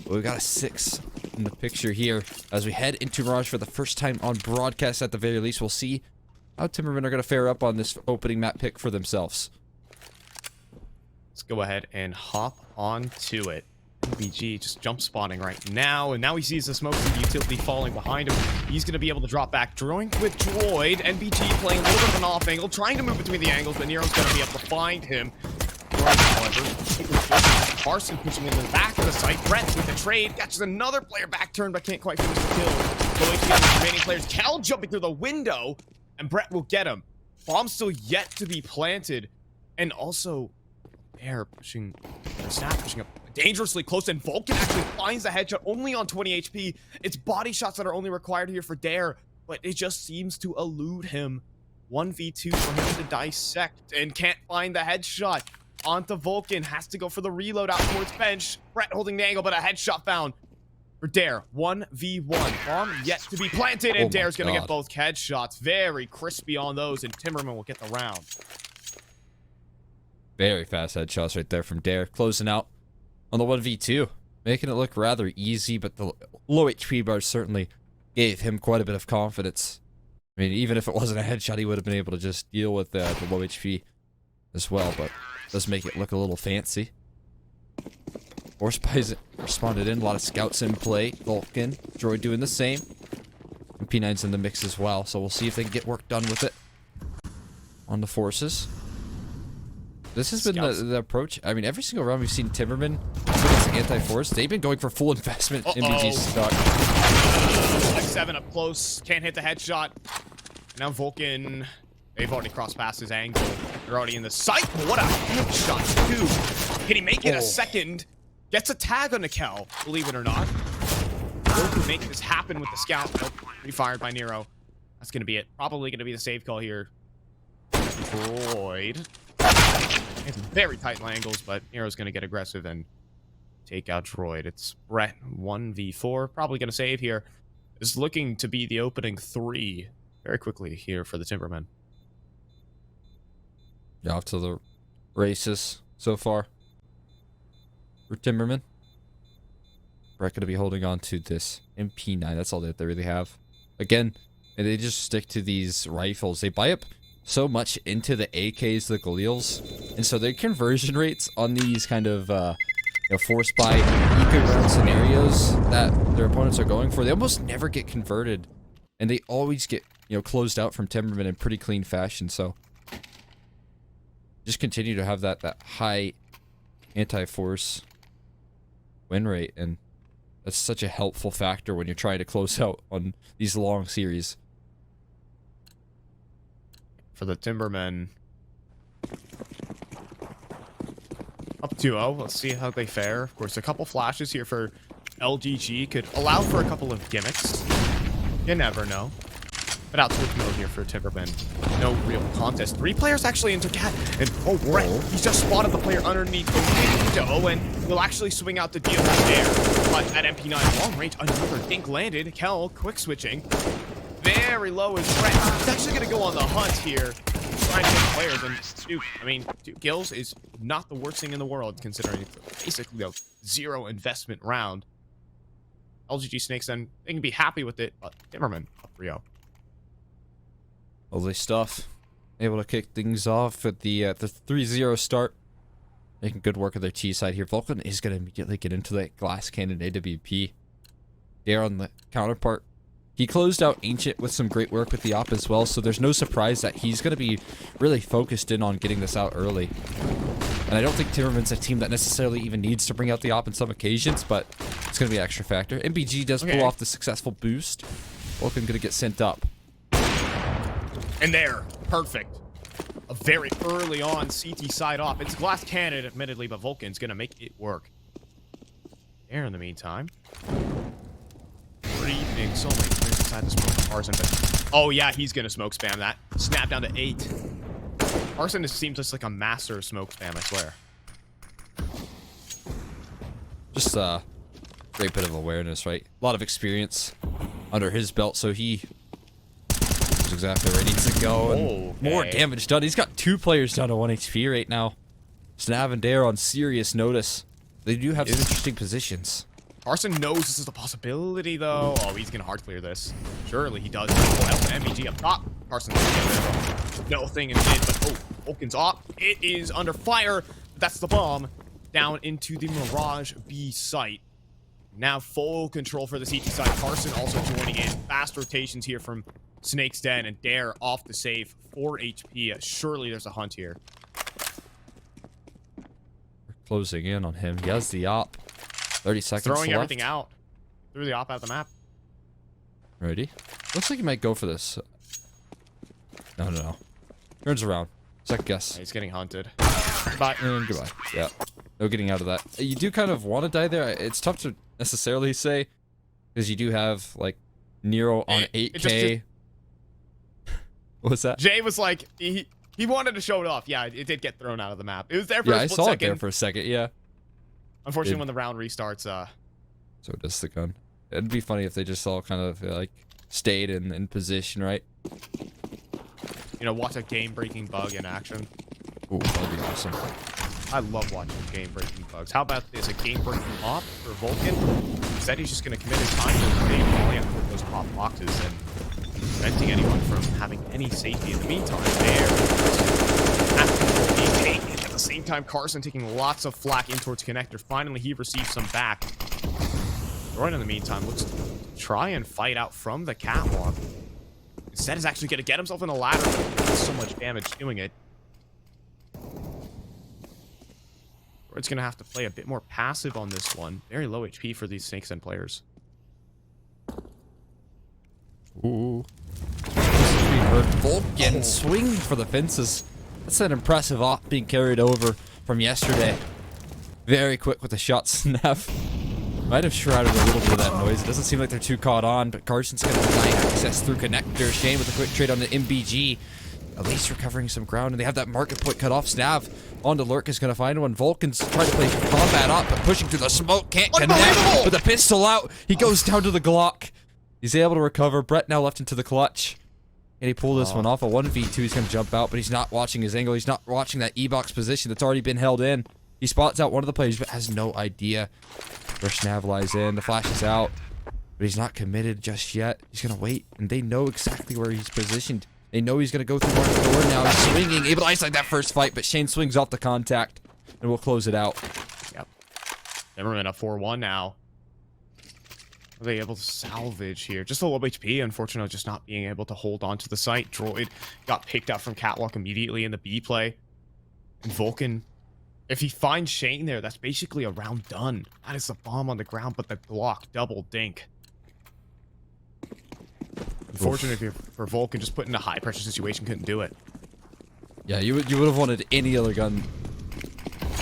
But we've got a 6 in the picture here. As we head into Mirage for the first time on broadcast at the very least, we'll see how Timbermen are going to fare up on this opening map pick for themselves. Let's go ahead and hop on to it. LGG just jump spawning right now, and now he sees the smoke from the utility falling behind him. He's going to be able to drop back. Droid with Droid. NBG playing a little bit of an off angle, trying to move between the angles, but Nero's going to be able to find him. Droid, however, Carson pushing in the back of the site. Brett with the trade. Catches another player back turn, but can't quite finish the kill. Going to the remaining players. Cal jumping through the window, and Brett will get him. Bomb still yet to be planted, and also Air pushing, Snap pushing up dangerously close, and Vulcan actually finds the headshot only on 20 HP. It's body shots that are only required here for Dare, but it just seems to elude him. 1v2 for him to dissect, and can't find the headshot. Onto Vulcan, has to go for the reload out towards bench. Brett holding the angle, but a headshot found for Dare. 1v1. Bomb yet to be planted, and Dare's gonna get both headshots. Very crispy on those, and Timbermen will get the round. Very fast headshots right there from Dare. Closing out on the 1v2. Making it look rather easy, but the low HP bars certainly gave him quite a bit of confidence. I mean, even if it wasn't a headshot, he would have been able to just deal with the low HP as well, but it does make it look a little fancy. Force Spies responded in. A lot of scouts in play. Vulcan, Droid doing the same. And P9's in the mix as well, so we'll see if they can get work done with it on the forces. This has been the approach. I mean, every single round we've seen Timbermen against anti-force. They've been going for full investment in MBG's stock. Like 7 up close. Can't hit the headshot. Now Vulcan, they've already crossed past his angle. They're already in the sight. What a headshot, too. Can he make it a second? Gets a tag on Kel, believe it or not. Vulcan making this happen with the scout. Nope. Refired by Nero. That's going to be it. Probably going to be the save call here. Droid. It's very tight angles, but Nero's going to get aggressive and take out Droid. It's Brett 1v4. Probably going to save here. Is looking to be the opening 3 very quickly here for the Timbermen. Yeah, off to the races so far for Timbermen. Brett going to be holding on to this MP9. That's all that they really have. Again, and they just stick to these rifles. They buy up so much into the AKs, the Galils, and so their conversion rates on these kind of forced by eco scenarios that their opponents are going for, they almost never get converted, and they always get closed out from Timbermen in pretty clean fashion. So just continue to have that high anti-force win rate, and that's such a helpful factor when you're trying to close out on these long series. For the Timbermen, up 2-0. Let's see how they fare. Of course, a couple flashes here for LGG could allow for a couple of gimmicks. You never know. But out towards mode here for Timbermen. No real contest. 3 players actually into Cat. And Brett, he's just spotted the player underneath the window and will actually swing out the deal there. But at MP9 long range, another dink landed. Kel quick switching. Very low is Brett. He's actually going to go on the hunt here, trying to hit players. And 2 kills is not the worst thing in the world, considering it's basically a 0 investment round. LGG Snakes Den, they can be happy with it, but Timbermen up 3-0. Lovely stuff. Able to kick things off at the 3-0 start. Making good work of their T side here. Vulcan is going to immediately get into that glass cannon AWP. There on the counterpart. He closed out Ancient with some great work with the op as well, so there's no surprise that he's going to be really focused in on getting this out early. And I don't think Timbermen's a team that necessarily even needs to bring out the op in some occasions, but it's going to be an extra factor. MBG does pull off the successful boost. Vulcan going to get sent up. And there, perfect. A very early on CT side off. It's glass cannon, admittedly, but Vulcan's going to make it work. There in the meantime. Breathing so many players inside the smoke. Carson, but oh yeah, he's gonna smoke spam that. Snap down to 8. Carson seems just like a master of smoke spam, I swear. Just a great bit of awareness, right? A lot of experience under his belt, so he knows exactly where he needs to go. And more damage done. He's got 2 players down to 1 HP right now. Snav and Dare on serious notice. They do have some interesting positions. Carson knows this is a possibility, though. Oh, he's gonna hard clear this. Surely he does. Oh, MBG up top. Carson's gonna no thing in mid, but oh, Vulcan's off. It is under fire. That's the bomb down into the Mirage B site. Now full control for the CT side. Carson also joining in. Fast rotations here from Snakes Den, and Dare off the save. 4 HP. Surely there's a hunt here. We're closing in on him. He has the op. 30 seconds Throwing left. everything out. Threw the op out of the map. Ready? Looks like he might go for this. No. Turns around. Second guess. He's getting hunted. Bye. And goodbye. Yeah. No getting out of that. You do kind of want to die there. It's tough to necessarily say. Because you do have, like, Nero on 8k. What was that? Jay was like, he wanted to show it off. Yeah, it did get thrown out of the map. It was there for a split I saw second. it there for a second, yeah. Unfortunately, when the round restarts, So does the gun. It'd be funny if they just all kind of, like, stayed in position, right? you know, watch a game-breaking bug in action. Ooh, that'd be awesome. I love watching game-breaking bugs. How about this? A game-breaking pop for Vulcan? Instead, he's just going to commit his time to the game, falling out those pop boxes and preventing anyone from having any safety. In the meantime, there, after being taken. At the same time, Carson taking lots of flak in towards connector. Finally, he receives some back. Droid, in the meantime, looks to try and fight out from the catwalk. Instead, is actually going to get himself in a ladder. Does so much damage doing it. Droid's going to have to play a bit more passive on this one. Very low HP for these Snakes Den players. Ooh. Vulcan swinging for the fences. That's an impressive op being carried over from yesterday. Very quick with the shot snap. Might have shrouded a little bit of that noise. It doesn't seem like they're too caught on, but Carson's going to deny access through connector. Shane with a quick trade on the MBG. At least recovering some ground, and they have that market point cut off. Snav onto Lurk is going to find one. Vulcan's trying to play combat up, but pushing through the smoke. Can't connect with the pistol out. He goes down to the Glock. He's able to recover. Brett now left into the clutch. And he pulled this one off. A 1v2, he's going to jump out, but he's not watching his angle. He's not watching that E-box position that's already been held in. He spots out one of the players, but has no idea where Snav lies in. The flash is out, but he's not committed just yet. He's going to wait, and they know exactly where he's positioned. They know he's going to go through one door now. He's swinging, able to isolate that first fight, but Shane swings off the contact, and we'll close it out. Yep. Timbermen up 4-1 now. Are they able to salvage here? Just a low HP, unfortunately, just not being able to hold on to the site. Droid got picked up from Catwalk immediately in the B play. And Vulcan, if he finds Shane there, that's basically a round done. That is the bomb on the ground, but the Glock double dink. Unfortunately for Vulcan, just put in a high pressure situation, couldn't do it. Yeah, you would have wanted any other gun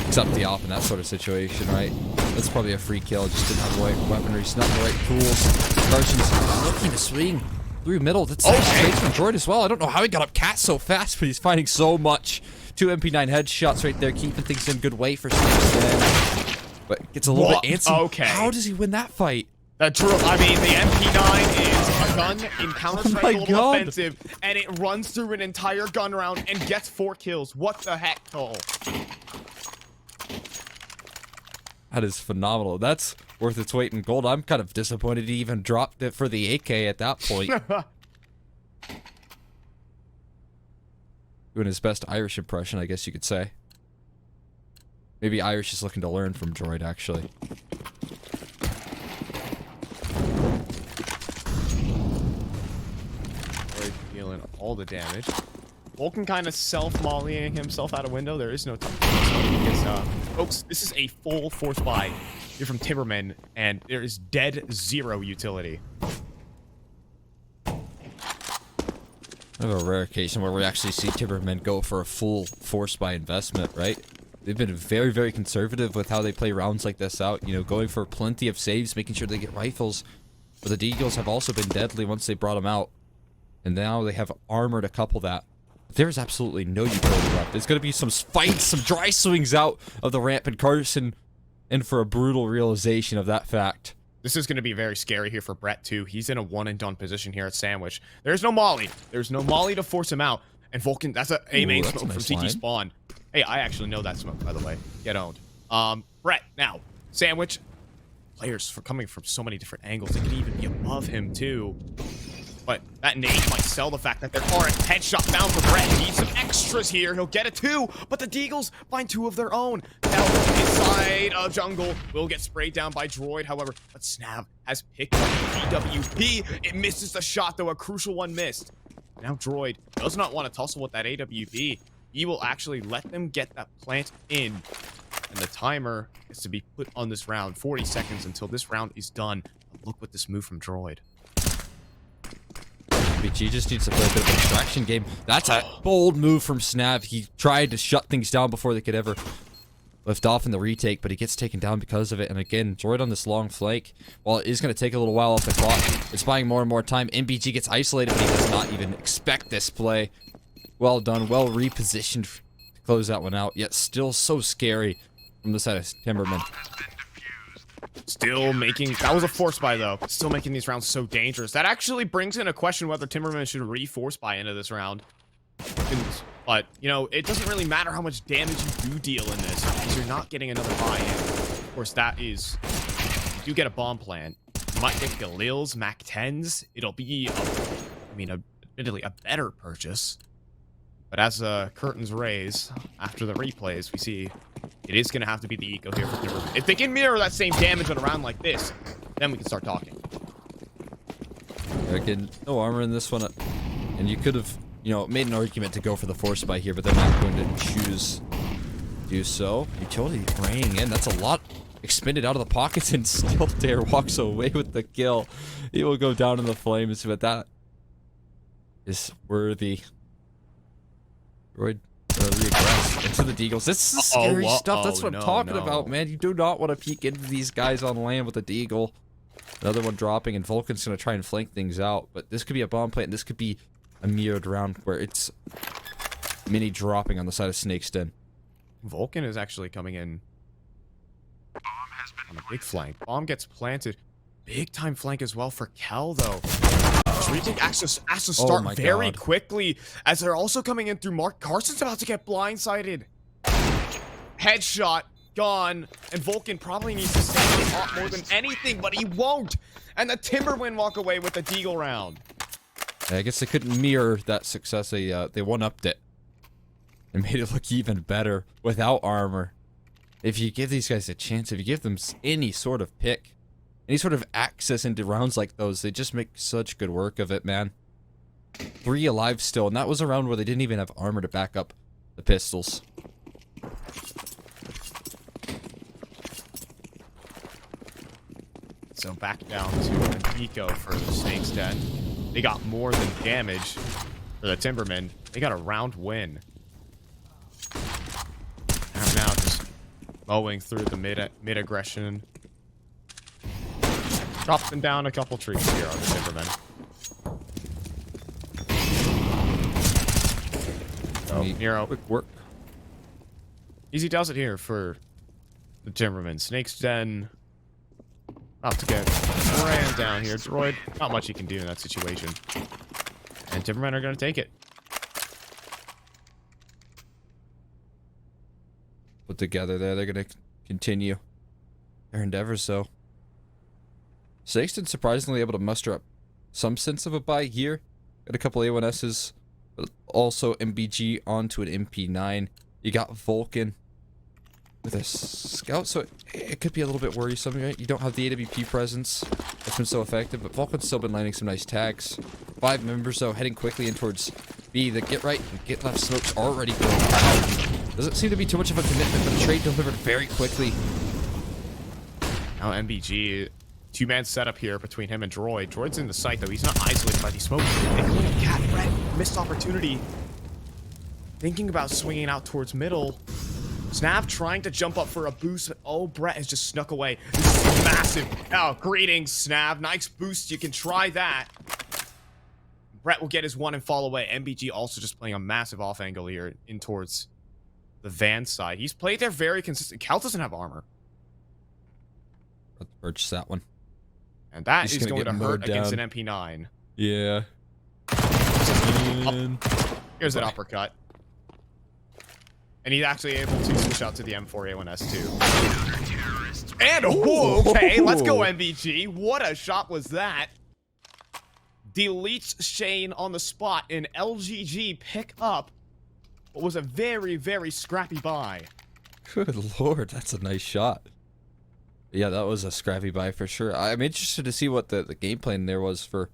except the op in that sort of situation, right? That's probably a free kill. Just didn't have the right weaponry, not the right tools. Carson's looking to swing through middle. That's straight from Droid as well. I don't know how he got up cat so fast, but he's finding so much. 2 MP9 headshots right there, keeping things in good way for Snakes Den. But gets a little bit antsy. Okay. How does he win that fight? I mean, the MP9 is a gun in Counter-Strike Global Offensive, and it runs through an entire gun round and gets 4 kills. What the heck, Cole? That is phenomenal. That's worth its weight in gold. I'm kind of disappointed he even dropped it for the AK at that point. Doing his best Irish impression, I guess you could say. Maybe Irish is looking to learn from Droid, actually. Droid dealing all the damage. Vulcan kind of self-mollying himself out a window. There is no time. Because, folks, this is a full force buy. You're from Timbermen, and there is dead zero utility. We have a rare occasion where we actually see Timbermen go for a full force buy investment, right? They've been very, very conservative with how they play rounds like this out. You know, going for plenty of saves, making sure they get rifles. But the Deagles have also been deadly once they brought them out. And now they have armor to couple that. There's absolutely no utility left. There's going to be some fights, some dry swings out of the ramp, and Carson in for a brutal realization of that fact. This is going to be very scary here for Brett, too. He's in a one-and-done position here at Sandwich. There's no molly. There's no molly to force him out. And Vulcan, that's a main smoke from CT spawn. Hey, I actually know that smoke, by the way. Get owned. Brett, now, Sandwich, players coming from so many different angles. They can even be above him too. But that nade might sell the fact that there are a headshot found for Brett. He needs some extras here. He'll get it too. But the Deagles find 2 of their own. Now inside of jungle will get sprayed down by Droid. However, but Snav has picked up the PWP. It misses the shot though. A crucial one missed. Now Droid does not want to tussle with that AWP. He will actually let them get that plant in. And the timer is to be put on this round. 40 seconds until this round is done. But look what this move from Droid. BG just needs to play a bit of a distraction game. That's a bold move from Snav. He tried to shut things down before they could ever lift off in the retake, but he gets taken down because of it. And again, Droid on this long flank, while it is going to take a little while off the clock, it's buying more and more time. MBG gets isolated, but he does not even expect this play. Well done, well repositioned to close that one out, yet still so scary from the side of Timbermen. Still making, that was a force buy though, still making these rounds so dangerous. That actually brings in a question whether Timberman should re-force buy into this round. But, you know, it doesn't really matter how much damage you do deal in this, because you're not getting another buy-in. Of course, that is, you do get a bomb plant. You might get Galils, Mac 10s. It'll be, admittedly, a better purchase. But as the curtains raise, after the replays, we see it is going to have to be the eco here for Timberman. If they can mirror that same damage on a round like this, then we can start talking. Again, no armor in this one. And you could have, you know, made an argument to go for the force buy here, but they're not going to choose to do so. Utility spraying in. That's a lot expended out of the pockets, and still Dare walks away with the kill. He will go down in the flames, but that is worthy. Droid regress into the Deagles. This is scary stuff. That's what I'm talking about, man. You do not want to peek into these guys on land with a Deagle. Another one dropping, and Vulcan's going to try and flank things out. But this could be a bomb plant, and this could be a mirrored round where it's mini dropping on the side of Snakes Den. Vulcan is actually coming in on a big flank. Bomb gets planted. Big time flank as well for Kel, though. Retake has to start very quickly, as they're also coming in through Mark. Carson's about to get blindsided. Headshot gone, and Vulcan probably needs to stand a lot more than anything, but he won't. And the Timbermen walk away with the Deagle round. Yeah, I guess they couldn't mirror that success. They one-upped it and made it look even better without armor. If you give these guys a chance, if you give them any sort of pick, any sort of access into rounds like those, they just make such good work of it, man. 3 alive still, and that was a round where they didn't even have armor to back up the pistols. So back down to an eco for the Snakes Den. They got more than damage for the Timbermen. They got a round win. And now just mowing through the mid aggression. Dropping down a couple trees here on the Timbermen. Oh, Nero. Quick work. Easy does it here for the Timbermen. Snakes Den about to get ran down here. Droid, not much he can do in that situation. And Timbermen are going to take it. Put together there, they're going to continue their endeavors, though. Snakes Den surprisingly able to muster up some sense of a buy here. Got a couple A1Ss, but also MBG onto an MP9. You got Vulcan with a scout, so it could be a little bit worrisome, right? You don't have the AWP presence that's been so effective, but Vulcan's still been landing some nice tags. 5 members, though, heading quickly in towards B. The get right and get left smokes already going out. Doesn't seem to be too much of a commitment, but the trade delivered very quickly. Now MBG, 2-man setup here between him and Droid. Droid's in the site, though. He's not isolated by these smokes. Cat Red, missed opportunity. Thinking about swinging out towards middle. Snav trying to jump up for a boost. Oh, Brett has just snuck away. This is massive. Oh, greetings, Snav. Nice boost. You can try that. Brett will get his one and fall away. MBG also just playing a massive off angle here in towards the van side. He's played there very consistent. Cal doesn't have armor. Let's purchase that one. And that is going to hurt against an MP9. Yeah. Here's an uppercut. And he's actually able to switch out to the M4A1S too. And okay, let's go MBG. What a shot was that? Deletes Shane on the spot, and LGG pick up what was a very, very scrappy buy. Good lord, that's a nice shot. Yeah, that was a scrappy buy for sure. I'm interested to see what the game plan there was for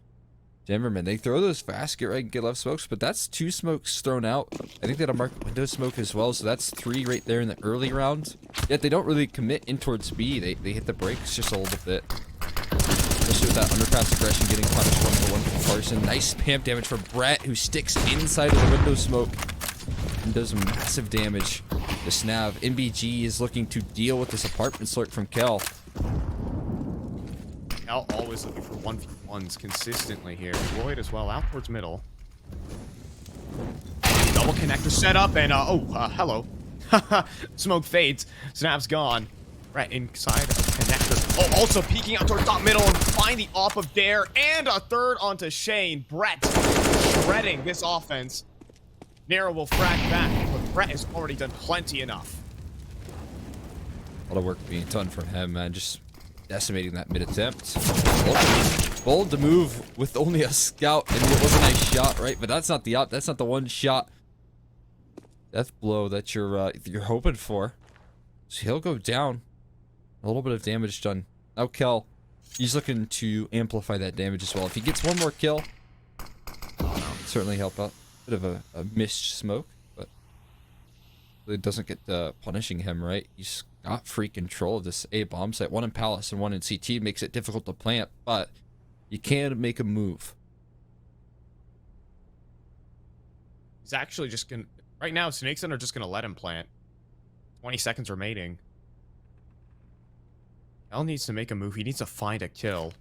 Timbermen. They throw those fast, get right and get left smokes, but that's 2 smokes thrown out. I think they had a marked window smoke as well, so that's 3 right there in the early rounds. Yet they don't really commit in towards B. They hit the brakes just a little bit. Especially with that underpass aggression getting punished 1-for-1 from Carson. Nice spam damage from Brett, who sticks inside of the window smoke and does massive damage to Snav. MBG is looking to deal with this apartment slurk from Kel. Kel always looking for 1v1s consistently here. Droid as well, out towards middle. Double connector set up, and hello. Smoke fades. Snav's gone. Right inside of connector. Oh, also peeking out towards top middle and find the off of Dare, and a third onto Shane. Brett shredding this offense. Nero will frag back, but Brett has already done plenty enough. A lot of work being done from him, man. Just decimating that mid attempt. Bold to move with only a scout, and it was a nice shot, right? But that's not the op. That's not the one shot death blow that you're hoping for. So he'll go down. A little bit of damage done. Now Kel, he's looking to amplify that damage as well. If he gets one more kill, certainly help out. Bit of a missed smoke, but it doesn't get punishing him, right? He's got free control of this A bomb site. 1 in Palace and 1 in CT makes it difficult to plant, but you can make a move. He's actually just gonna... Right now, Snakes Den are just gonna let him plant. 20 seconds remaining. L needs to make a move. He needs to find a kill.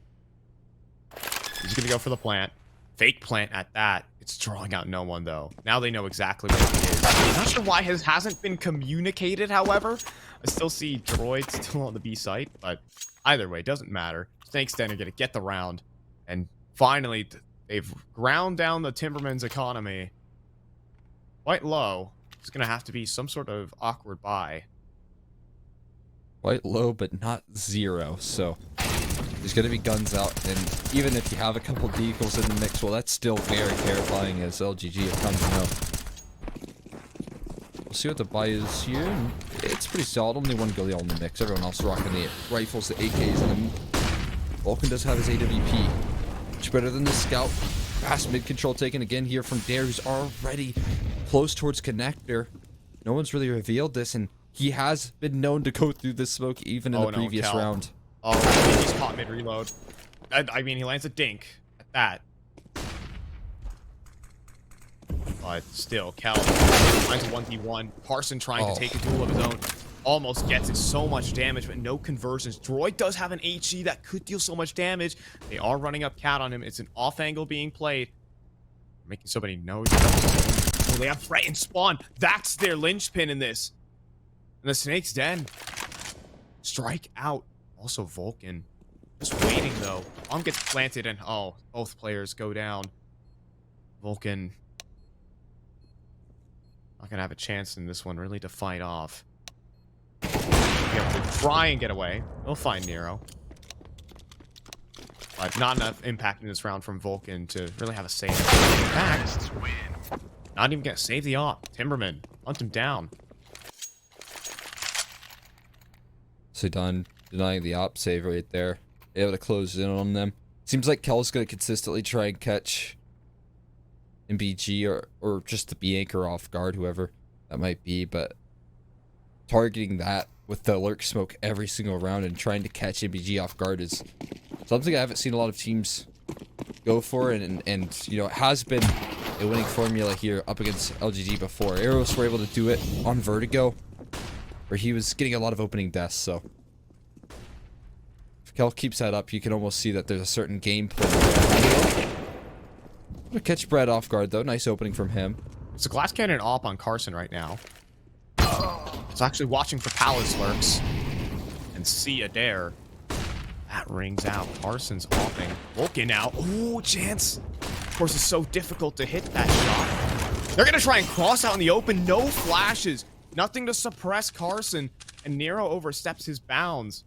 He's gonna go for the plant. Fake plant at that. It's drawing out no one, though. Now they know exactly what it is. I'm not sure why his hasn't been communicated, however. I still see Droid still on the B site, but either way, it doesn't matter. Snakes Den are going to get the round, and finally, they've ground down the Timbermen's economy quite low. It's going to have to be some sort of awkward buy. Quite low, but not 0, so... There's going to be guns out, and even if you have a couple vehicles in the mix, well, that's still very terrifying, as LGG have come to know. We'll see what the buy is here. It's pretty solid. Only 1 Galeal in the mix. Everyone else rocking the rifles, the AKs, and Vulcan does have his AWP. Much better than the Scout. Fast mid-control taken again here from Dare, who's already close towards connector. No one's really revealed this, and he has been known to go through this smoke even in the previous round. Oh, he's caught mid-reload. I mean, he lands a dink at that. But still, Kel finds a 1v1. Parson trying to take a duel of his own. Almost gets it. So much damage, but no conversions. Droid does have an HE that could deal so much damage. They are running up cat on him. It's an off angle being played. Making so many nodes. Oh, they have threatened spawn. That's their linchpin in this. And the Snakes Den strike out. Also Vulcan. Just waiting though. Bomb gets planted and both players go down. Vulcan not gonna have a chance in this one really to fight off. Be able to try and get away. They'll find Nero. But not enough impact in this round from Vulcan to really have a save. In fact, not even gonna save the op. Timbermen hunt him down. So done. Denying the op save right there. Able to close in on them. Seems like Kel's going to consistently try and catch MBG or just the B anchor off guard, whoever that might be, but targeting that with the lurk smoke every single round and trying to catch MBG off guard is something I haven't seen a lot of teams go for, and you know, it has been a winning formula here up against LGG before. Eros were able to do it on Vertigo, where he was getting a lot of opening deaths, so Kel keeps that up, you can almost see that there's a certain gameplay. Gonna catch Brett off guard though. Nice opening from him. It's a glass cannon op on Carson right now. It's actually watching for Palace lurks and see a dare. That rings out. Carson's offing. Vulcan out. Ooh, chance. Of course, it's so difficult to hit that shot. They're gonna try and cross out in the open. No flashes. Nothing to suppress Carson. And Nero oversteps his bounds.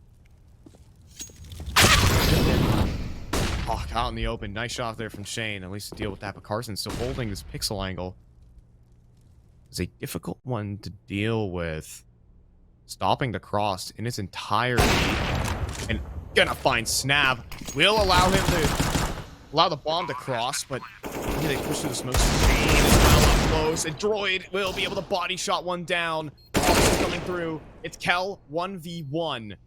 Oh, out in the open. Nice shot there from Shane. At least to deal with that. But Carson still holding this pixel angle. It's a difficult one to deal with. Stopping the cross in its entirety. And gonna find Snap. Will allow him to allow the bomb to cross, but they push through the smoke. Shane is well up close. And Droid will be able to body shot one down. Carson coming through. It's Kel 1v1.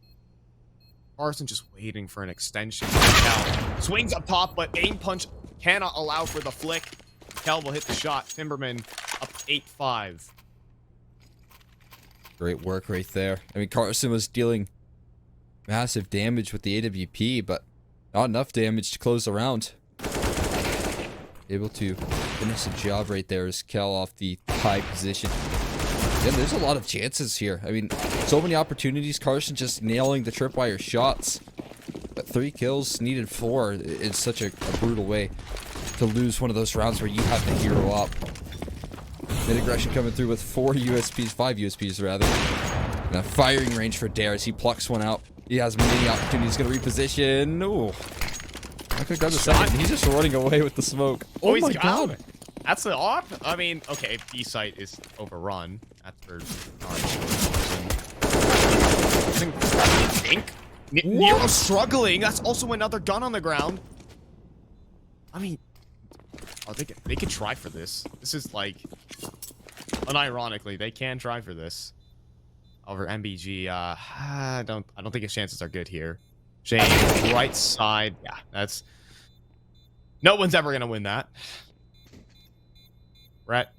Carson just waiting for an extension. Kel swings up top, but aim punch cannot allow for the flick. Kel will hit the shot. Timbermen up 8-5. Great work right there. I mean, Carson was dealing massive damage with the AWP, but not enough damage to close the round. Able to finish the job right there as Kel off the high position. Yeah, there's a lot of chances here. I mean, so many opportunities. Carson just nailing the tripwire shots. But 3 kills, needed 4. It's such a brutal way to lose one of those rounds where you have to hero up. Mid-aggression coming through with 5 USPs rather. And a firing range for Dare as he plucks one out. He has many opportunities. He's going to reposition. Ooh. I could grab the second. He's just running away with the smoke. Oh my god. That's the op. I mean, okay, B site is overrun. That's for I think Nero struggling. That's also another gun on the ground. I mean, oh, they could try for this. This is like, unironically, they can try for this over MBG. I don't think his chances are good here. Shane, right side. Yeah, that's no one's ever gonna win that. Brett,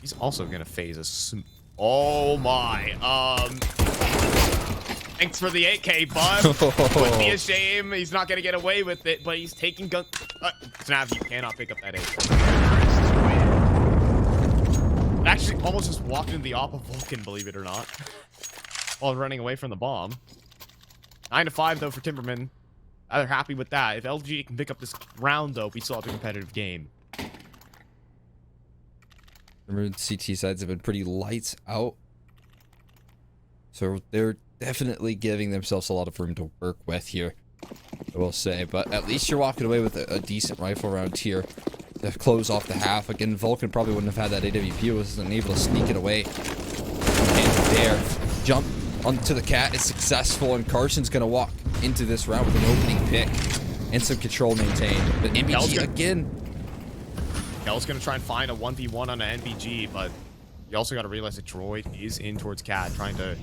he's also gonna phase us. Oh my. Thanks for the 8K, bud. Would be a shame. He's not gonna get away with it, but he's taking gun. Snav, you cannot pick up that 8. Actually, almost just walked into the op of Vulcan, believe it or not, while running away from the bomb. 9-5 though for Timbermen. They're happy with that. If LGG can pick up this round though, we still have a competitive game. Remember, the CT sides have been pretty lights out. So they're definitely giving themselves a lot of room to work with here, I will say. But at least you're walking away with a decent rifle round here to close off the half. Again, Vulcan probably wouldn't have had that AWP. Wasn't able to sneak it away. And there, jump onto the cat is successful, and Carson's going to walk into this round with an opening pick and some control maintained. But MBG again. Kel's going to try and find a 1v1 on an NBG, but you also got to realize that Droid is in towards Cat, trying to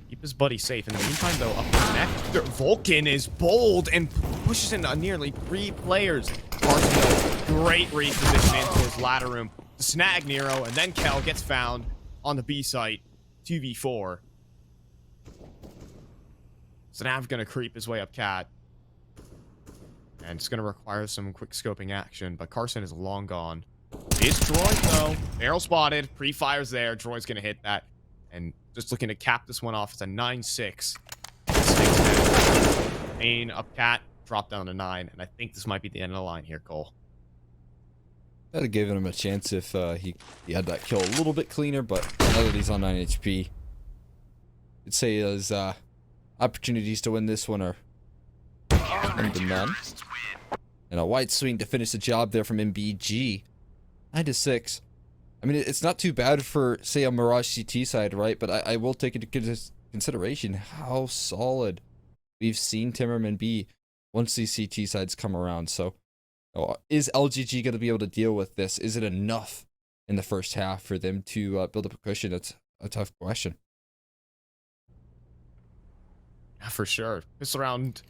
keep his buddy safe. In the meantime, though, up next, Vulcan is bold and pushes in nearly 3 players. Carson, great reposition in towards ladder room to snag Nero, and then Kel gets found on the B site, 2v4. So now I'm going to creep his way up Cat. And it's going to require some quick scoping action, but Carson is long gone. It's Droid, though. Barrel spotted. Pre-fire's there. Droid's going to hit that. And just looking to cap this one off. It's a 9-6. Main up Cat. Drop down to 9. And I think this might be the end of the line here, Cole. I'd have given him a chance if he had that kill a little bit cleaner, but now that he's on 9 HP, I'd say his opportunities to win this one are under none. And a wide swing to finish the job there from MBG. 9-6. I mean, it's not too bad for, say, a Mirage CT side, right? But I will take into consideration how solid we've seen Timbermen be once these CT sides come around. So, is LGG going to be able to deal with this? Is it enough in the first half for them to build up a cushion? It's a tough question. Yeah, for sure. This round,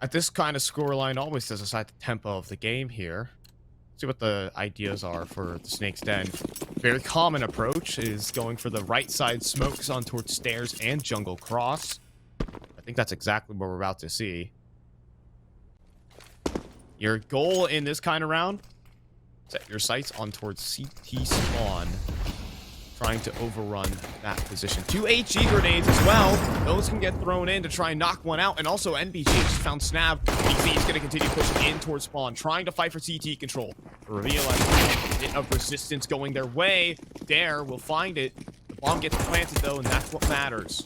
at this kind of scoreline, always does decide the tempo of the game here. See what the ideas are for the Snakes Den. Very common approach is going for the right side smokes on towards stairs and jungle cross. I think that's exactly what we're about to see. Your goal in this kind of round, set your sights on towards CT spawn. Trying to overrun that position. 2 HG grenades as well. Those can get thrown in to try and knock one out. And also NBG just found Snap. BZ is going to continue pushing in towards spawn, trying to fight for CT control. Reveal a bit of resistance going their way. Dare will find it. The bomb gets planted though, and that's what matters.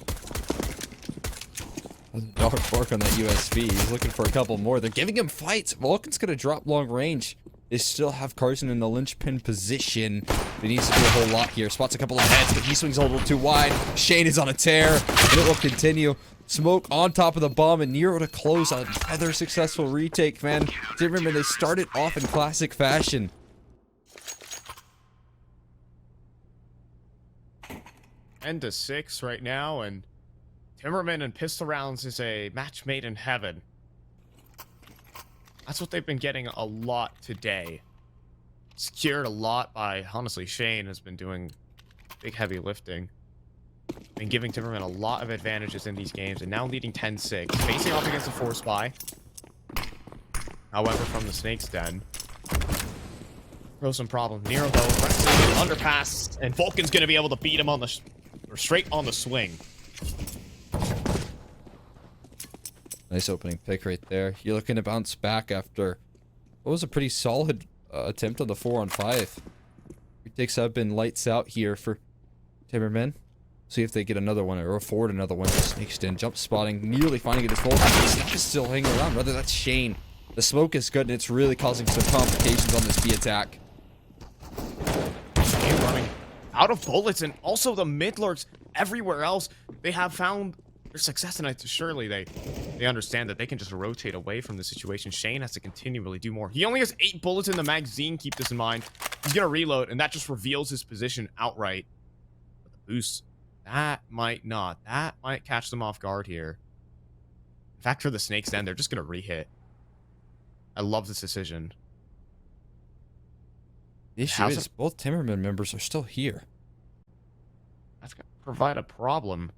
Dog fork on that USB. He's looking for a couple more. They're giving him fights. Vulcan's gonna drop long range. They still have Carson in the linchpin position. He needs to do a whole lot here. Spots a couple of heads, but he swings a little too wide. Shane is on a tear, and it will continue. Smoke on top of the bomb, and Nero to close on another successful retake, man. Timbermen, they started off in classic fashion. End to 6 right now, and Timbermen and pistol rounds is a match made in heaven. That's what they've been getting a lot today. Secured a lot by, honestly, Shane has been doing big heavy lifting. And giving Timbermen a lot of advantages in these games, and now leading 10-6. Facing off against the 4-spy. However, from the Snakes Den. Throw some problems. Nero, though, wrestling underpass, and Vulcan's going to be able to beat him on the... or straight on the swing. Nice opening pick right there. You're looking to bounce back after what was a pretty solid attempt on the 4-on-5. Retakes have been lights out here for Timbermen. See if they get another one or afford another one. Snakes Den jump spotting, nearly finding it as Vulcan. He's still hanging around. Rather, that's Shane. The smoke is good, and it's really causing some complications on this B attack. Shane running out of bullets, and also the mid lurks everywhere else. They have found their success tonight. Surely they understand that they can just rotate away from the situation. Shane has to continually do more. He only has 8 bullets in the magazine. Keep this in mind. He's gonna reload, and that just reveals his position outright. But the boost, that might not. That might catch them off guard here. In fact, for the Snakes Den, they're just gonna re-hit. I love this decision. The issue is both Timbermen members are still here. That's gonna provide a problem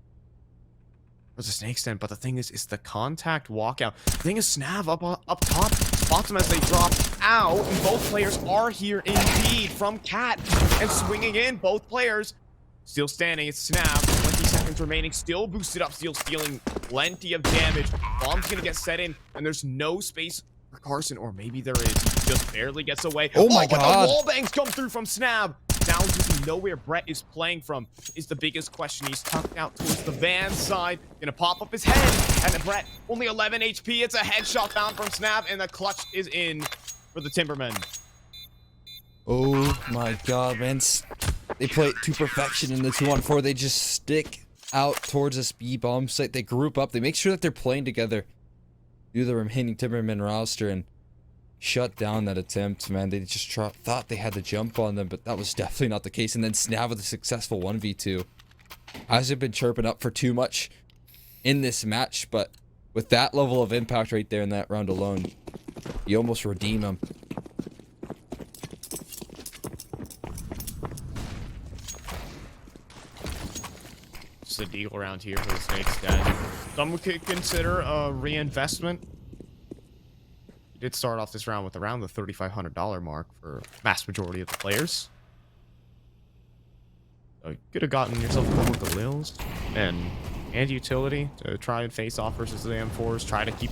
for the Snakes Den, but the thing is, it's the contact walkout. The thing is, Snav up top spots them as they drop out, and both players are here indeed from Cat, and swinging in, both players still standing. It's Snav, 20 seconds remaining, still boosted up, still stealing plenty of damage. Bomb's gonna get set in, and there's no space for Carson, or maybe there is. He just barely gets away. Oh my but god! The wall bangs come through from Snav. Now just know where Brett is playing from is the biggest question. He's tucked out towards the van side. Gonna pop up his head. And then Brett, only 11 HP. It's a headshot found from Snav, and the clutch is in for the Timbermen. Oh my god, man. They play it to perfection in the 2-on-4. They just stick out towards this B-bomb site. They group up. They make sure that they're playing together through the remaining Timbermen roster and shut down that attempt, man. They just thought they had the jump on them, but that was definitely not the case. And then Snav with a successful 1v2. Hasn't been chirping up for too much in this match, but with that level of impact right there in that round alone, you almost redeem him. Just a deal around here for the Snakes Den. Some could consider a reinvestment. Did start off this round with around the $3,500 mark for vast majority of the players. So you could have gotten yourself a couple of Galils and utility to try and face off versus the M4s. Try to keep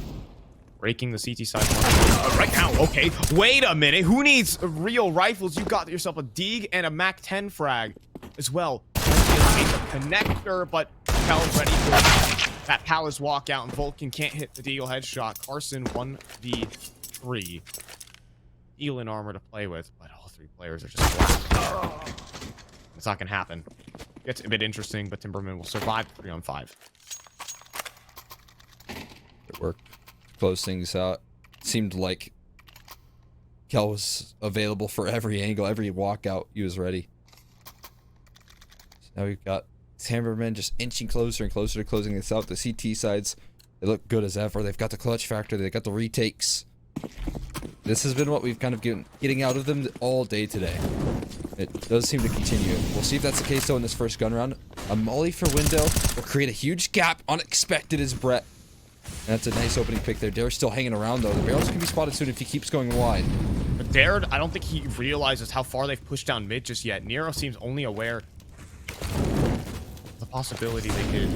breaking the CT side. Right now, okay. Wait a minute. Who needs real rifles? You got yourself a Deeg and a MAC-10 frag as well. A connector, but Cal's ready for that Palace walkout, and Vulcan can't hit the Deagle headshot. Carson 1v3. Deagle in armor to play with, but all 3 players are just flat. It's not gonna happen. Gets a bit interesting, but Timbermen will survive 3-on-5. Good work. Close things out. Seemed like Cal was available for every angle, every walkout. He was ready. So now we've got Timbermen just inching closer and closer to closing this out. The CT sides, they look good as ever. They've got the clutch factor. They've got the retakes. This has been what we've kind of getting out of them all day today. It does seem to continue. We'll see if that's the case, though, in this first gun round. A molly for window will create a huge gap. Unexpected as Brett. And that's a nice opening pick there. Dare's still hanging around, though. The barrels can be spotted soon if he keeps going wide. But Dare, I don't think he realizes how far they've pushed down mid just yet. Nero seems only aware of the possibility they could...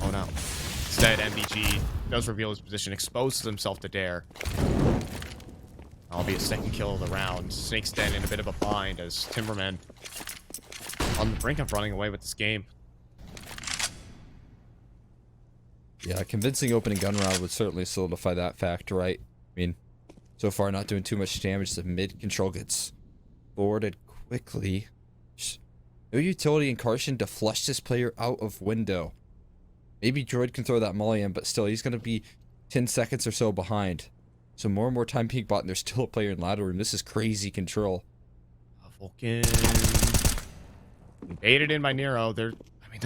Oh, no. Instead, MBG does reveal his position, exposes himself to Dare. That'll be a second kill of the round. Snakes Den in a bit of a bind as Timbermen on the brink of running away with this game. Yeah, convincing opening gun round would certainly solidify that fact, right? I mean, so far not doing too much damage. The mid control gets forwarded quickly. No utility in Carson to flush this player out of window. Maybe Droid can throw that molly in, but still, he's going to be 10 seconds or so behind. So more and more time peek bot, and there's still a player in ladder room. This is crazy control. Vulcan baited in by Nero. There's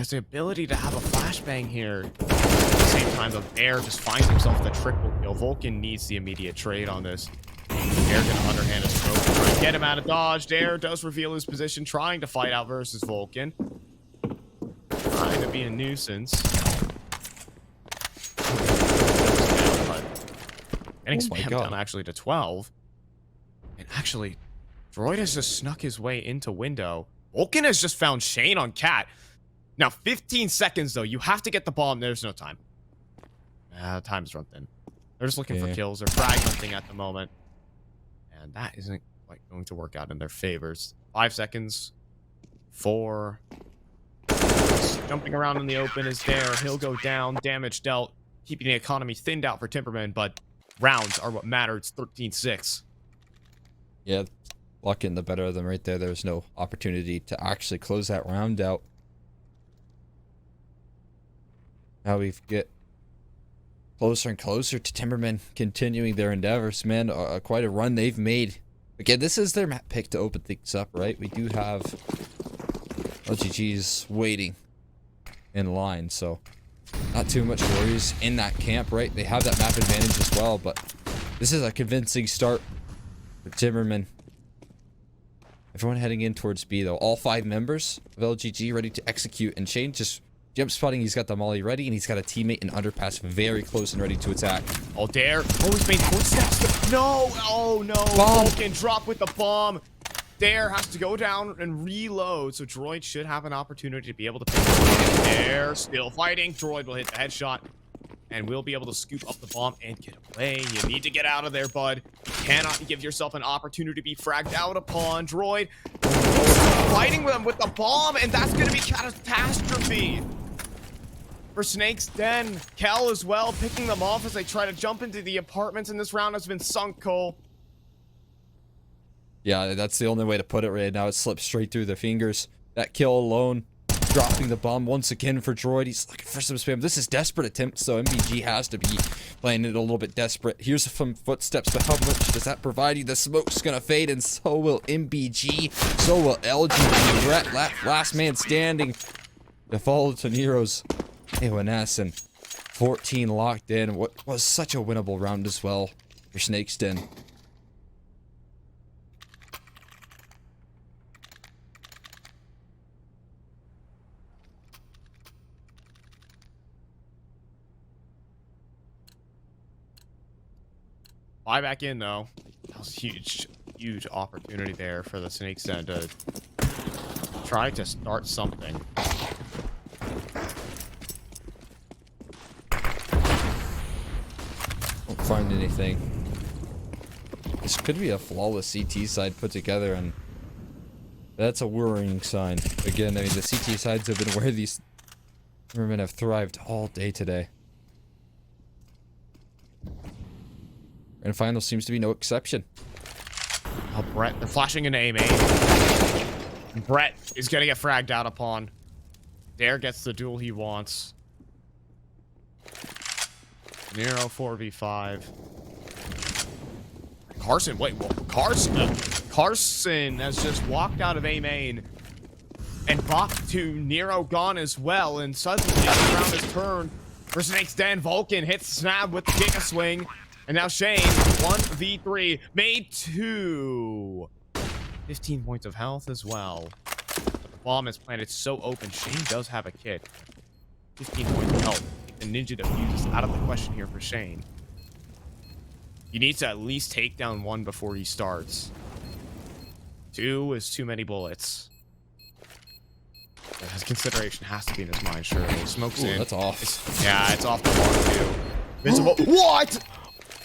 the ability to have a flashbang here. At the same time, the Bear just finds himself the triple kill. Vulcan needs the immediate trade on this. Dare gonna underhand his smoke, trying to get him out of dodge. Dare does reveal his position, trying to fight out versus Vulcan. Trying to be a nuisance. Getting spammed down actually to 12. And actually, Droid has just snuck his way into window. Vulcan has just found Shane on Cat. Now, 15 seconds, though. You have to get the bomb. There's no time. Time's run thin. They're just looking for kills. They're frag hunting at the moment. And that isn't quite going to work out in their favors. 5 seconds. 4. Jumping around in the open is there. He'll go down. Damage dealt. Keeping the economy thinned out for Timbermen, but rounds are what matter. It's 13-6. Yeah, lock in the better of them right there. There's no opportunity to actually close that round out. Now we get closer and closer to Timbermen continuing their endeavors, man. Quite a run they've made. Again, this is their map pick to open things up, right? We do have LGGs waiting in line, so not too much worries in that camp, right? They have that map advantage as well, but this is a convincing start for Timbermen. Everyone heading in towards B, though. All 5 members of LGG ready to execute, and Shane just jump spotting. He's got the molly ready, and he's got a teammate in underpass very close and ready to attack. Oh, Dare. Oh, he's made footsteps. No. Oh, no. Vulcan drop with the bomb. Dare has to go down and reload, so Droid should have an opportunity to be able to pick up. Dare still fighting. Droid will hit the headshot, and we'll be able to scoop up the bomb and get away. You need to get out of there, bud. You cannot give yourself an opportunity to be fragged out upon. Droid fighting them with the bomb, and that's going to be catastrophe for Snakes Den. Kel as well, picking them off as they try to jump into the apartments, and this round has been sunk, Cole. Yeah, that's the only way to put it right now. It slipped straight through their fingers. That kill alone, dropping the bomb once again for Droid. He's looking for some spam. This is desperate attempts, so MBG has to be playing it a little bit desperate. Here's some footsteps, but how much does that provide you? The smoke's gonna fade, and so will MBG. So will LGG. Brett, last man standing to follow to Nero's AONS, and 14 locked in. What was such a winnable round as well for Snakes Den. Buy back in, though. That was a huge opportunity there for the Snakes Den to try to start something. Don't find anything. This could be a flawless CT side put together, and that's a worrying sign. Again, I mean, the CT sides have been where these Timbermen have thrived all day today. And final seems to be no exception. Oh, Brett, they're flashing into A main. Brett is gonna get fragged out upon. Dare gets the duel he wants. Nero 4v5. Carson, wait, Carson has just walked out of A main and bopped to Nero gone as well, and suddenly the round is turned for Snakes Den. Vulcan hits Snap with the Giga Swing. And now Shane, 1v3, made 2. 15 points of health as well. But the bomb is planted so open. Shane does have a kit. 15 points of health. The ninja defuse is out of the question here for Shane. He needs to at least take down 1 before he starts. 2 is too many bullets. But his consideration has to be in his mind, surely. Smokes in. That's off. It's off the mark, too. Invincible. What?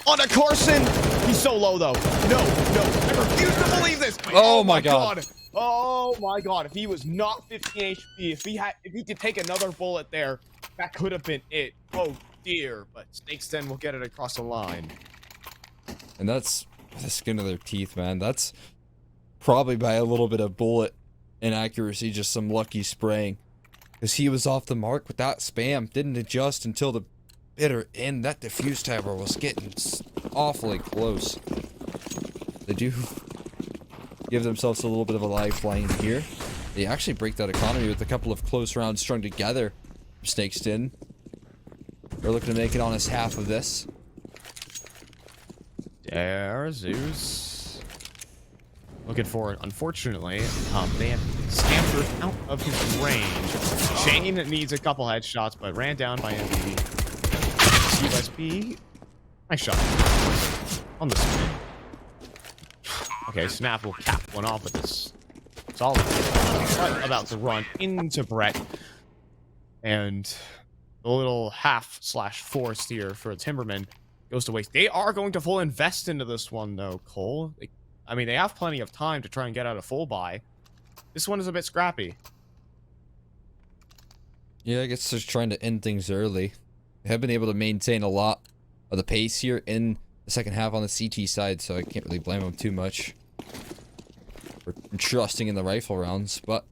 On a Carson! He's so low, though. No. I refuse to believe this. Oh my god. Oh my god. If he was not 15 HP, if he could take another bullet there, that could have been it. Oh, steer, but Snakes Den will get it across the line. And that's the skin of their teeth, man. That's probably by a little bit of bullet inaccuracy, just some lucky spraying. Because he was off the mark with that spam. Didn't adjust until the bitter end. That diffuse tower was getting awfully close. They do give themselves a little bit of a lifeline here. They actually break that economy with a couple of close rounds strung together. Snakes Den. They're looking to make it on his half of this. There, Zeus. Looking for it. Unfortunately, they have scampered out of his range. Shane needs a couple headshots, but ran down by MVP. USB. Nice shot. On the spin. Okay, Snap will cap one off with this solid. But about to run into Brett. And the little half/4 steer for Timbermen goes to waste. They are going to full invest into this one, though, Cole. I mean, they have plenty of time to try and get out a full buy. This one is a bit scrappy. Yeah, I guess they're trying to end things early. They have been able to maintain a lot of the pace here in the second half on the CT side, so I can't really blame them too much for trusting in the rifle rounds, but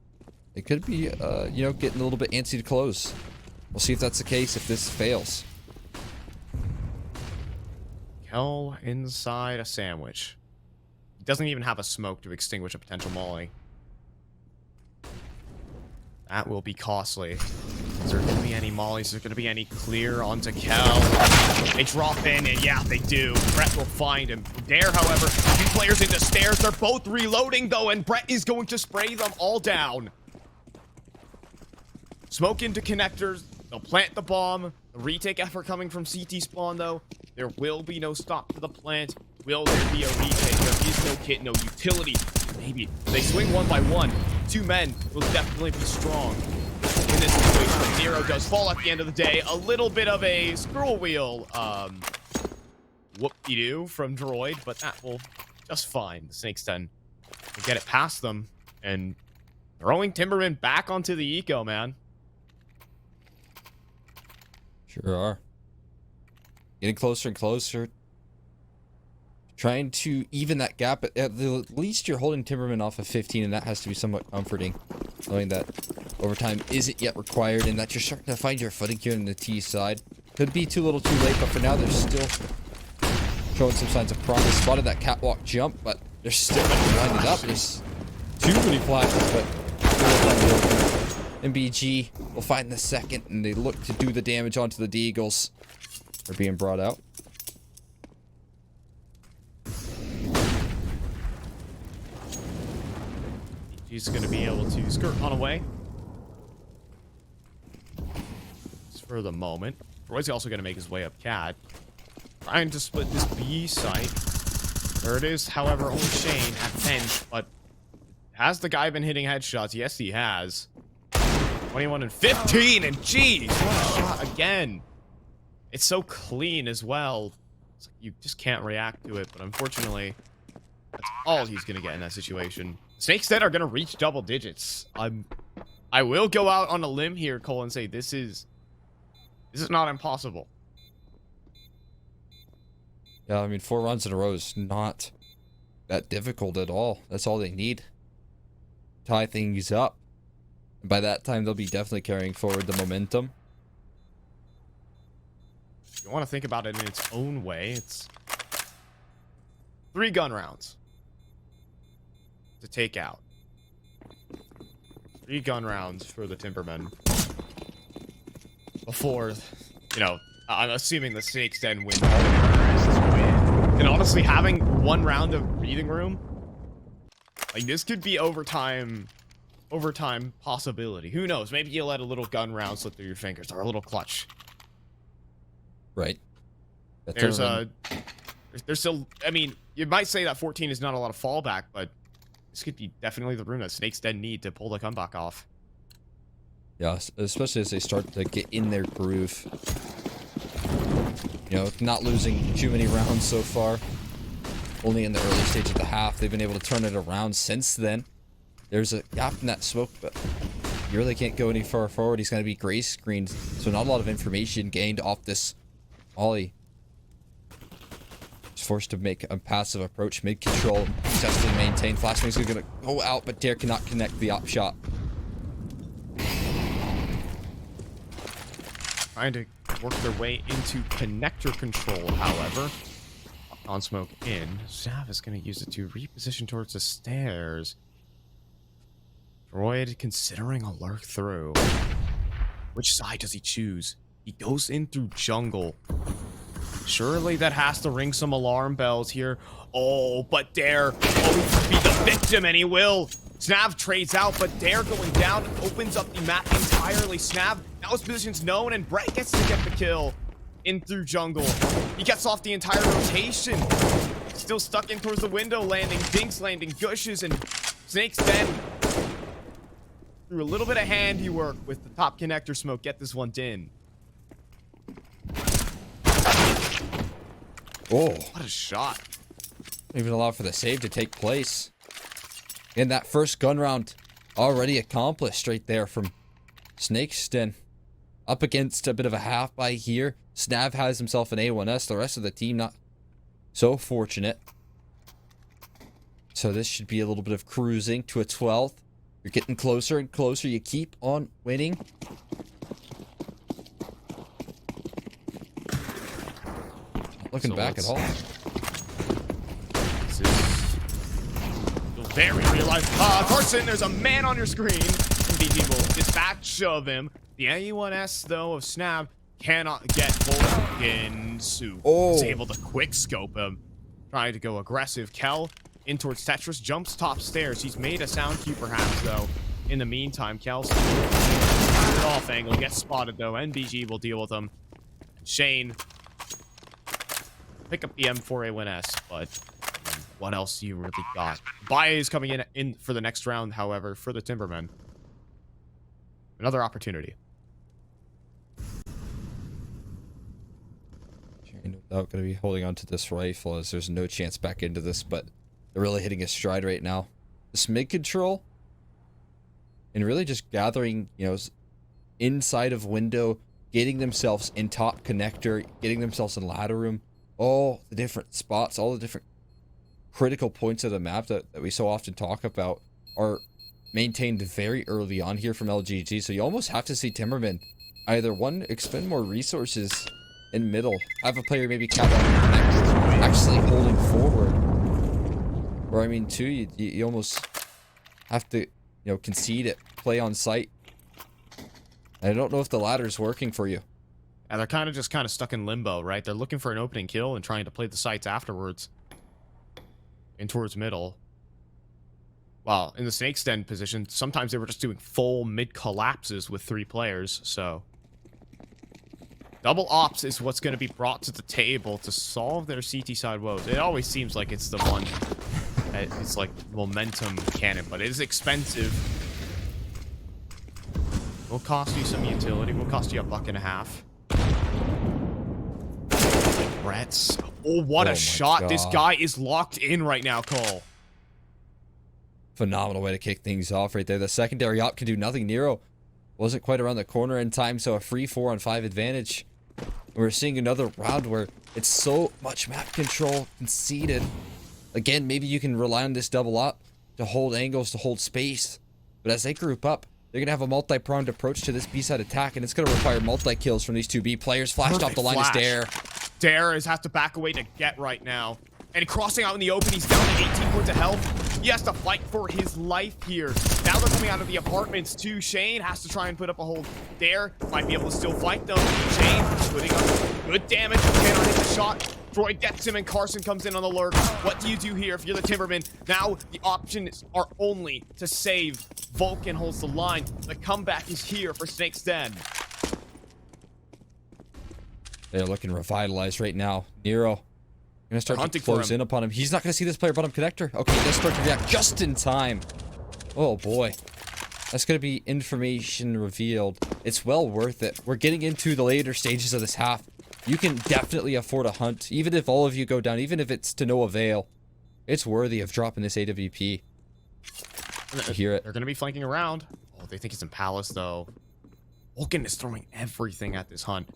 they could be, you know, getting a little bit antsy to close. We'll see if that's the case if this fails. Kel inside a sandwich. He doesn't even have a smoke to extinguish a potential molly. That will be costly. Is there going to be any mollies? Is there going to be any clear onto Kel? They drop in, and yeah, they do. Brett will find him. There, however, two players into stairs. They're both reloading, though, and Brett is going to spray them all down. Smoke into connectors. They'll plant the bomb. The retake effort coming from CT spawn, though. There will be no stop to the plant. Will there be a retake? There is no kit, no utility. Maybe. They swing one by one. Two men will definitely be strong in this situation. Nero does fall at the end of the day. A little bit of a scroll wheel, whoop-de-doo from Droid, but that will just fine. The Snakes Den will get it past them and throwing Timbermen back onto the eco, man. Sure are. Getting closer and closer. Trying to even that gap. At the least, you're holding Timbermen off of 15, and that has to be somewhat comforting. Knowing that overtime isn't yet required, and that you're starting to find your footing here on the T side. Could be too little too late, but for now, they're still showing some signs of promise. Spotted that catwalk jump, but they're still going to wind it up. There's too many flashes, but MBG will find the second, and they look to do the damage onto the D-Eagles. They're being brought out. He's going to be able to skirt on away. Just for the moment. Roy's also going to make his way up Cat. Trying to split this B site. There it is, however, only Shane at 10, but has the guy been hitting headshots? Yes, he has. 21 and 15, and geez, what a shot again. It's so clean as well. It's like you just can't react to it, but unfortunately, that's all he's going to get in that situation. Snakes Den are going to reach double digits. I will go out on a limb here, Cole, and say this is not impossible. Yeah, I mean, 4 runs in a row is not that difficult at all. That's all they need. Tie things up. And by that time, they'll be definitely carrying forward the momentum. You want to think about it in its own way. It's 3 gun rounds to take out. 3 gun rounds for the Timbermen. Before, you know, I'm assuming the Snakes Den win. And honestly, having 1 round of breathing room, like this could be overtime possibility. Who knows? Maybe you let a little gun round slip through your fingers or a little clutch. Right. There's still, I mean, you might say that 14 is not a lot of fallback, but this could be definitely the room that Snakes Den need to pull the comeback off. Yeah, especially as they start to get in their groove. You know, not losing too many rounds so far. Only in the early stage of the half. They've been able to turn it around since then. There's a gap in that smoke, but you really can't go any far forward. He's going to be gray screened, so not a lot of information gained off this Ollie is forced to make a passive approach. Mid-control, successfully maintained. Flashbang's going to go out, but Dare cannot connect the op shot. Trying to work their way into connector control, however. On smoke in. Sav is going to use it to reposition towards the stairs. Droid considering a lurk through. Which side does he choose? He goes in through jungle. Surely that has to ring some alarm bells here. Oh, but Dare. Oh, he could be the victim, and he will. Snav trades out, but Dare going down opens up the map entirely. Snav, now his position's known, and Brett gets to get the kill in through jungle. He gets off the entire rotation. Still stuck in towards the window landing. Dinks landing, Gushes, and Snakes Den. Through a little bit of handiwork with the top connector smoke. Get this one in. Oh. What a shot. Even allow for the save to take place. And that first gun round already accomplished right there from Snakes Den. Up against a bit of a half by here. Snav has himself an A1S. The rest of the team not so fortunate. So this should be a little bit of cruising to a 12th. You're getting closer and closer. You keep on winning. Not looking back at all. This is very real life. Carson, there's a man on your screen. BG will dispatch of him. The A1S, though, of Snav cannot get Vulcan Soup. Oh. Is able to quick scope him. Trying to go aggressive. Kel in towards Tetris, jumps top stairs. He's made a sound cue perhaps, though. In the meantime, Kel's off angle, gets spotted, though. NBG will deal with him. Shane pick up the M4A1S, but what else do you really got? Baye is coming in for the next round, however, for the Timbermen. Another opportunity. No doubt going to be holding on to this rifle as there's no chance back into this, but they're really hitting a stride right now. This mid control and really just gathering, you know, inside of window, getting themselves in top connector, getting themselves in ladder room, all the different spots, all the different critical points of the map that we so often talk about are maintained very early on here from LGG. So you almost have to see Timbermen either one, expend more resources in middle, have a player maybe cap on connector, actually holding forward. Or I mean, two, you almost have to, you know, concede it, play on site. I don't know if the ladder's working for you. And they're kind of stuck in limbo, right? They're looking for an opening kill and trying to play the sites afterwards. In towards middle. Well, in the Snakes Den position, sometimes they were just doing full mid collapses with 3 players, so double ops is what's going to be brought to the table to solve their CT side woes. It always seems like it's the one. It's like momentum cannon, but it is expensive. Will cost you some utility. Will cost you $1.50. Brett's. Oh, what a shot. God. This guy is locked in right now, Cole. Phenomenal way to kick things off right there. The secondary op can do nothing. Nero wasn't quite around the corner in time, so a free 4-on-5 advantage. We're seeing another round where it's so much map control conceded. Again, maybe you can rely on this double up to hold angles, to hold space. But as they group up, they're going to have a multi-pronged approach to this B-side attack, and it's going to require multi-kills from these 2 B players. Flashed off the line is Dare. Dare has to back away to get right now. And crossing out in the open, he's down to 18 points of health. He has to fight for his life here. Now they're coming out of the apartments too. Shane has to try and put up a hold. Dare might be able to still fight though. Shane putting up good damage. Cannot hit the shot. Droid gets him and Carson comes in on the lurk. What do you do here if you're the Timbermen? Now the options are only to save. Vulcan holds the line. The comeback is here for Snakes Den. They're looking revitalized right now. Nero gonna start to close in upon him. He's not gonna see this player bottom connector. Okay, he does start to react just in time. Oh boy. That's gonna be information revealed. It's well worth it. We're getting into the later stages of this half. You can definitely afford a hunt, even if all of you go down, even if it's to no avail. It's worthy of dropping this AWP. I hear it. They're gonna be flanking around. Oh, they think it's in Palace though. Vulcan is throwing everything at this hunt.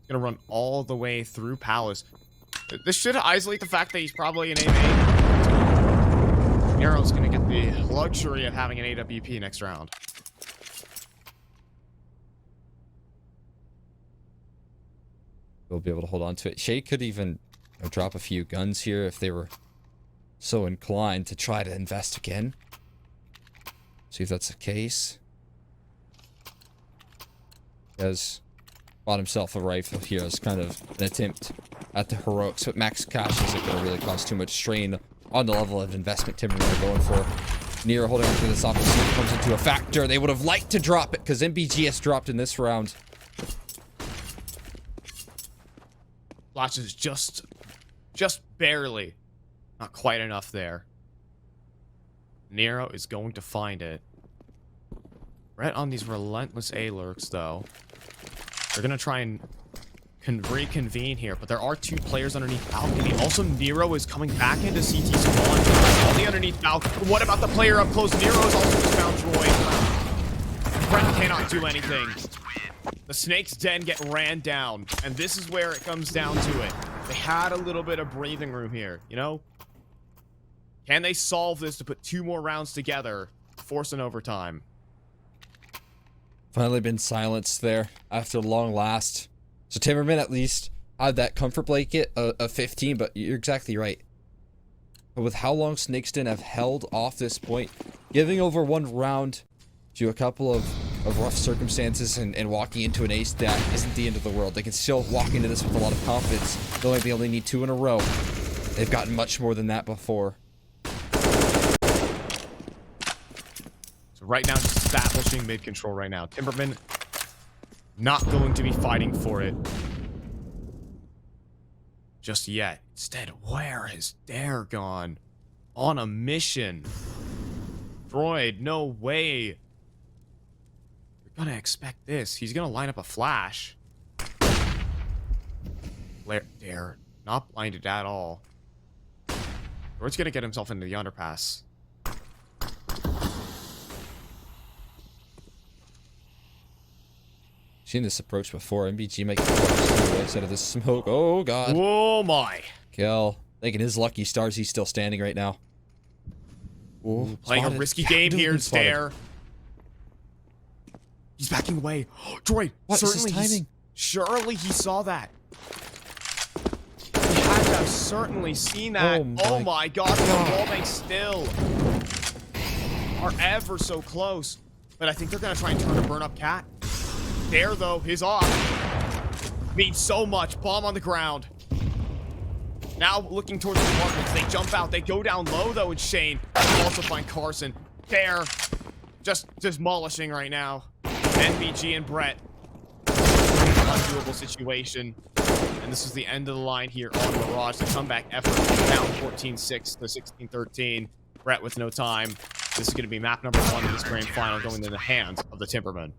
Gonna run all the way through Palace. This should isolate the fact that he's probably an A-main. Eros gonna get the luxury of having an AWP next round. We'll be able to hold on to it. Shay could even drop a few guns here if they were so inclined to try to invest again. See if that's the case. He has bought himself a rifle here as kind of an attempt at the heroics, but max cash isn't going to really cause too much strain on the level of investment Timbermen are going for. Nero holding on to this opportunity comes into a factor. They would have liked to drop it because MBG has dropped in this round. Flashes just barely. Not quite enough there. Nero is going to find it. Brett on these relentless A-lurks, though. They're going to try and reconvene here, but there are two players underneath balcony. Also, Nero is coming back into CT spawn. On the underneath balcony. What about the player up close? Nero is also just found Droid. Brett cannot do anything. The Snakes Den get ran down, and this is where it comes down to it. They had a little bit of breathing room here, you know? Can they solve this to put 2 more rounds together, force an overtime? Finally been silenced there after long last. So Timbermen at least had that comfort blanket of 15, but you're exactly right. But with how long Snakes Den have held off this point, giving over 1 round to a couple of rough circumstances and walking into an ace, that isn't the end of the world. They can still walk into this with a lot of confidence, knowing they only need 2 in a row. They've gotten much more than that before. So right now, just establishing mid control right now. Timbermen not going to be fighting for it just yet. Instead, where has Dare gone? On a mission. Droid, no way. Gonna expect this. He's gonna line up a flash. Dare, not blinded at all. Droid's gonna get himself into the underpass. Seen this approach before. MBG making the right side of the smoke. Oh god. Oh my. Kill. Thinking his lucky stars he's still standing right now. Ooh, playing a risky game here, Dare. He's backing away. Droid, what certainly is his timing? Surely he saw that. He had to have certainly seen that. Oh my god, the wallbang still are ever so close. But I think they're gonna try and turn a burn up cat. Dare though, his off means so much. Bomb on the ground. Now looking towards the apartments, they jump out. They go down low though, and Shane also find Carson. Dare just demolishing right now. NBG and Brett. Undoable situation. And this is the end of the line here on Mirage. The comeback effort down 14-6 to 16-13. Brett with no time. This is going to be map number 1 of this grand final going in the hands of the Timbermen.